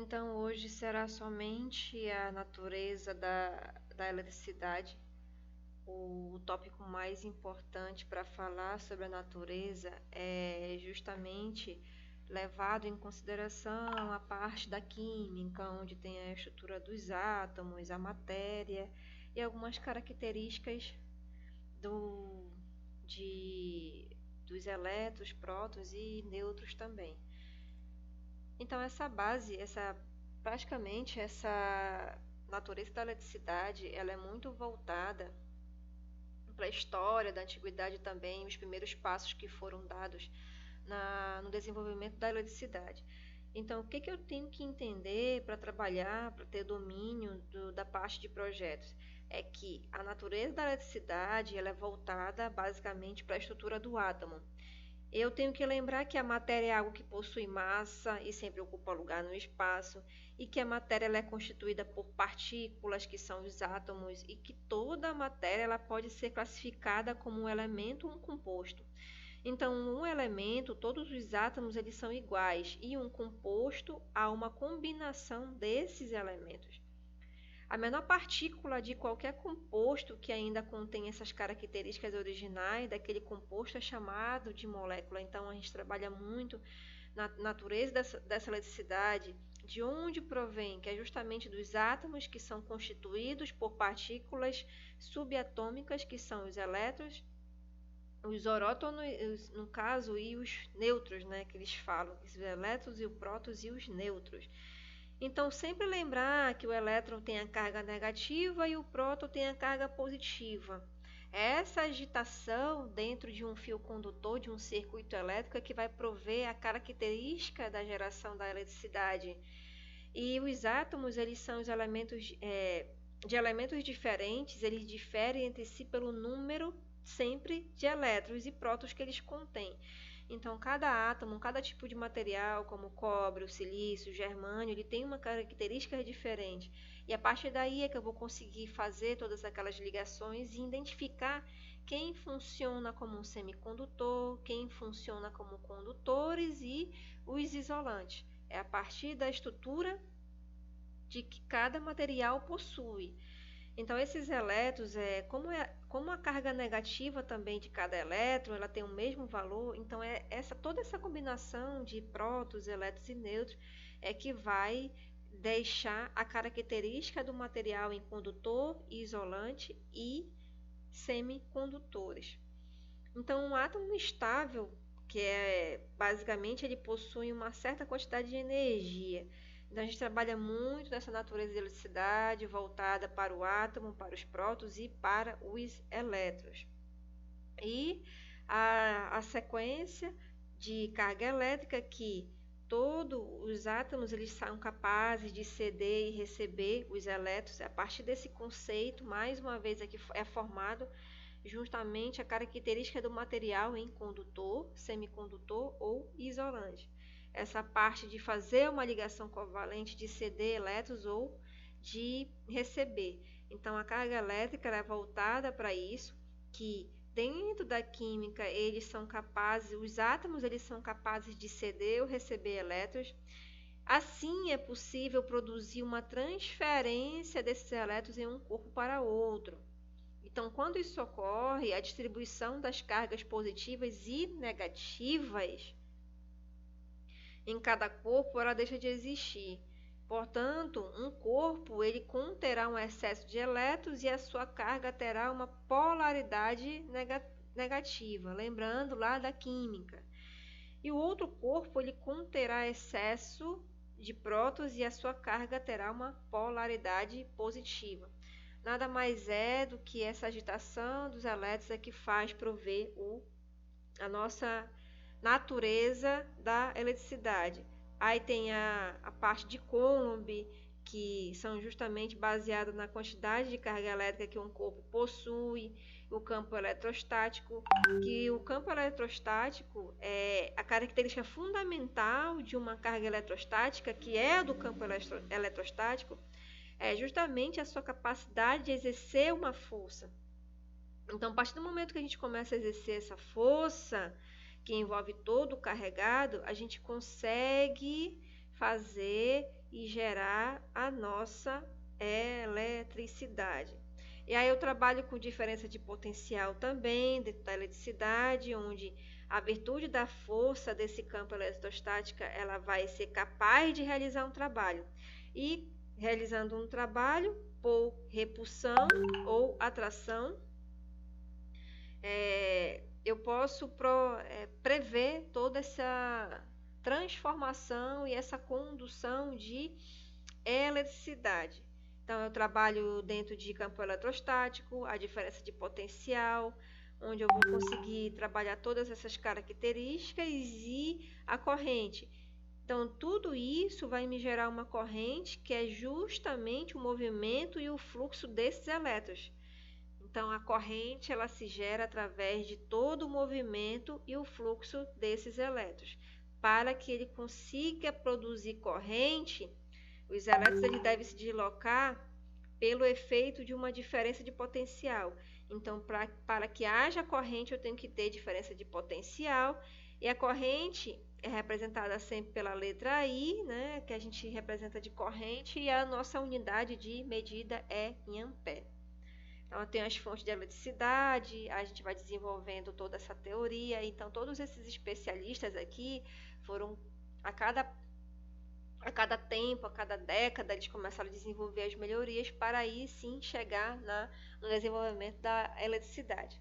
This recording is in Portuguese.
Então, hoje será somente a natureza da eletricidade. O tópico mais importante para falar sobre a natureza é justamente levado em consideração a parte da química, onde tem a estrutura dos átomos, a matéria e algumas características do, de, dos elétrons, prótons e nêutrons também. Então praticamente essa natureza da eletricidade, ela é muito voltada para a história da antiguidade também, os primeiros passos que foram dados no desenvolvimento da eletricidade. Então, o que eu tenho que entender para trabalhar, para ter domínio da parte de projetos? É que a natureza da eletricidade ela é voltada basicamente para a estrutura do átomo. Eu tenho que lembrar que a matéria é algo que possui massa e sempre ocupa lugar no espaço, e que a matéria ela é constituída por partículas, que são os átomos, e que toda a matéria ela pode ser classificada como um elemento ou um composto. Então, um elemento, todos os átomos eles são iguais, e um composto há uma combinação desses elementos. A menor partícula de qualquer composto que ainda contém essas características originais daquele composto é chamado de molécula. Então, a gente trabalha muito na natureza dessa eletricidade, de onde provém, que é justamente dos átomos que são constituídos por partículas subatômicas, que são os elétrons, os orótons, no caso, e os nêutrons, né, que eles falam, os elétrons e os prótons e os nêutrons. Então, sempre lembrar que o elétron tem a carga negativa e o próton tem a carga positiva. Essa agitação dentro de um fio condutor, de um circuito elétrico, é que vai prover a característica da geração da eletricidade. E os átomos, eles são os elementos de elementos diferentes, eles diferem entre si pelo número sempre de elétrons e prótons que eles contêm. Então, cada átomo, cada tipo de material, como o cobre, o silício, o germânio, ele tem uma característica diferente. E a partir daí é que eu vou conseguir fazer todas aquelas ligações e identificar quem funciona como um semicondutor, quem funciona como condutores e os isolantes. É a partir da estrutura de que cada material possui. Então, esses elétrons, como a carga negativa também de cada elétron, ela tem o mesmo valor, então toda essa combinação de prótons, elétrons e nêutrons é que vai deixar a característica do material em condutor, isolante e semicondutores. Então, um átomo estável, que basicamente ele possui uma certa quantidade de energia. Então, a gente trabalha muito nessa natureza de eletricidade voltada para o átomo, para os prótons e para os elétrons. E a sequência de carga elétrica que todos os átomos eles são capazes de ceder e receber os elétrons. A partir desse conceito, mais uma vez aqui é formado justamente a característica do material em condutor, semicondutor ou isolante. Essa parte de fazer uma ligação covalente, de ceder elétrons ou de receber. Então, a carga elétrica é voltada para isso, que dentro da química os átomos eles são capazes de ceder ou receber elétrons. Assim, é possível produzir uma transferência desses elétrons em um corpo para outro. Então, quando isso ocorre, a distribuição das cargas positivas e negativas em cada corpo ela deixa de existir. Portanto, um corpo ele conterá um excesso de elétrons e a sua carga terá uma polaridade negativa, lembrando lá da química. E o outro corpo ele conterá excesso de prótons e a sua carga terá uma polaridade positiva. Nada mais é do que essa agitação dos elétrons é que faz prover a nossa natureza da eletricidade. Aí tem a parte de Coulomb, que são justamente baseadas na quantidade de carga elétrica que um corpo possui, o campo eletrostático, que o campo eletrostático é a característica fundamental de uma carga eletrostática, que é a do campo eletrostático, é justamente a sua capacidade de exercer uma força. Então, a partir do momento que a gente começa a exercer essa força, que envolve todo o carregado, a gente consegue fazer e gerar a nossa eletricidade. E aí eu trabalho com diferença de potencial também dentro da eletricidade, onde a virtude da força desse campo eletrostática, ela vai ser capaz de realizar um trabalho. E realizando um trabalho por repulsão ou atração, eu posso prever toda essa transformação e essa condução de eletricidade. Então, eu trabalho dentro de campo eletrostático, a diferença de potencial, onde eu vou conseguir trabalhar todas essas características e a corrente. Então, tudo isso vai me gerar uma corrente que é justamente o movimento e o fluxo desses elétrons. Então, a corrente ela se gera através de todo o movimento e o fluxo desses elétrons. Para que ele consiga produzir corrente, os elétrons eles devem se deslocar pelo efeito de uma diferença de potencial. Então, para que haja corrente, eu tenho que ter diferença de potencial. E a corrente é representada sempre pela letra I, né, que a gente representa de corrente, e a nossa unidade de medida é em ampere. Então, tem as fontes de eletricidade, a gente vai desenvolvendo toda essa teoria. Então, todos esses especialistas aqui foram, a cada tempo, a cada década, eles começaram a desenvolver as melhorias para aí sim chegar no desenvolvimento da eletricidade.